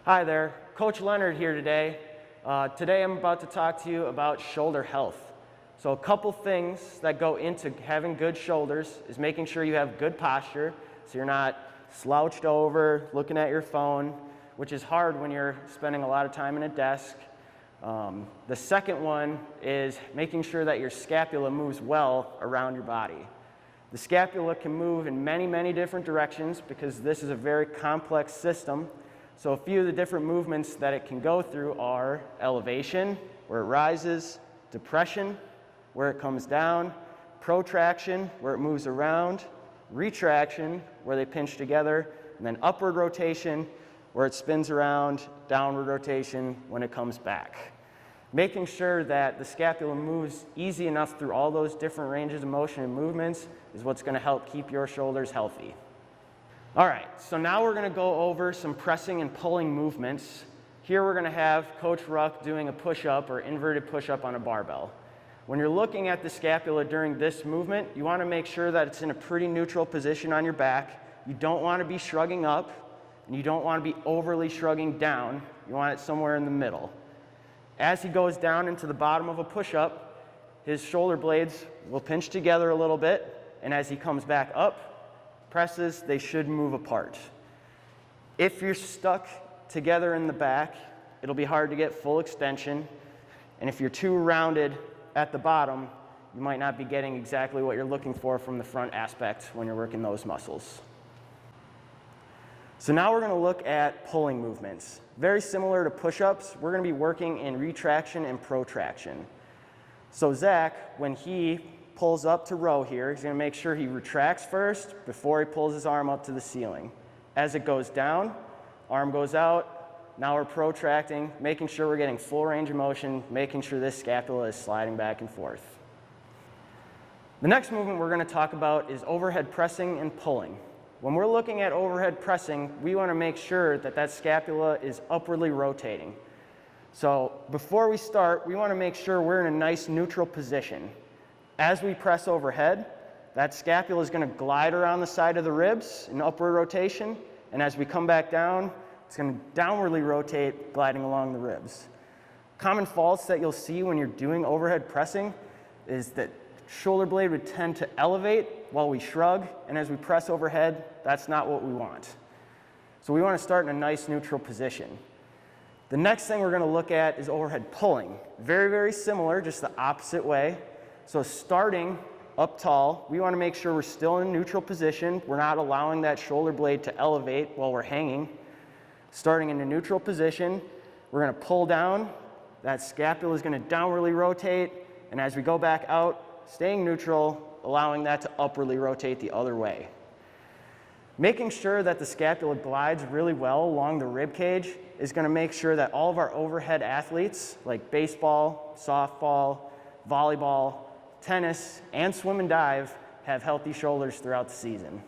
Hi there, Coach Leonard here today. Today I'm about to talk to you about shoulder health. So a couple things that go into having good shoulders is making sure you have good posture, so you're not slouched over, looking at your phone, which is hard when you're spending a lot of time in a desk. The second one is making sure that your scapula moves well around your body. The scapula can move in many different directions because this is a very complex system. So a few of the different movements that it can go through are elevation, where it rises, depression, where it comes down, protraction, where it moves around, retraction, where they pinch together, and then upward rotation, where it spins around, downward rotation when it comes back. Making sure that the scapula moves easy enough through all those different ranges of motion and movements is what's going to help keep your shoulders healthy. All right, so now we're going to go over some pressing and pulling movements. Here we're going to have Coach Ruck doing a push-up or inverted push-up on a barbell. When you're looking at the scapula during this movement, you want to make sure that it's in a pretty neutral position on your back. You don't want to be shrugging up, and you don't want to be overly shrugging down. You want it somewhere in the middle. As he goes down into the bottom of a push-up, his shoulder blades will pinch together a little bit, and as he comes back up, presses, they should move apart. If you're stuck together in the back, it'll be hard to get full extension, and if you're too rounded at the bottom, you might not be getting exactly what you're looking for from the front aspect when you're working those muscles. So now we're going to look at pulling movements. Very similar to push-ups, we're going to be working in retraction and protraction. So Zach, when he pulls up to row here, he's going to make sure he retracts first before he pulls his arm up to the ceiling. As it goes down, arm goes out, now we're protracting, making sure we're getting full range of motion, making sure this scapula is sliding back and forth. The next movement we're going to talk about is overhead pressing and pulling. When we're looking at overhead pressing, we want to make sure that that scapula is upwardly rotating. So before we start, we want to make sure we're in a nice neutral position. As we press overhead, that scapula is going to glide around the side of the ribs in upward rotation, and as we come back down, it's going to downwardly rotate, gliding along the ribs. Common faults that you'll see when you're doing overhead pressing is that shoulder blade would tend to elevate while we shrug, and as we press overhead, that's not what we want. So we want to start in a nice neutral position. The next thing we're going to look at is overhead pulling. Very similar, just the opposite way. So starting up tall, we want to make sure we're still in a neutral position. We're not allowing that shoulder blade to elevate while we're hanging. Starting in a neutral position, we're going to pull down. That scapula is going to downwardly rotate. And as we go back out, staying neutral, allowing that to upwardly rotate the other way. Making sure that the scapula glides really well along the rib cage is going to make sure that all of our overhead athletes, like baseball, softball, volleyball, tennis, and swim and dive, have healthy shoulders throughout the season.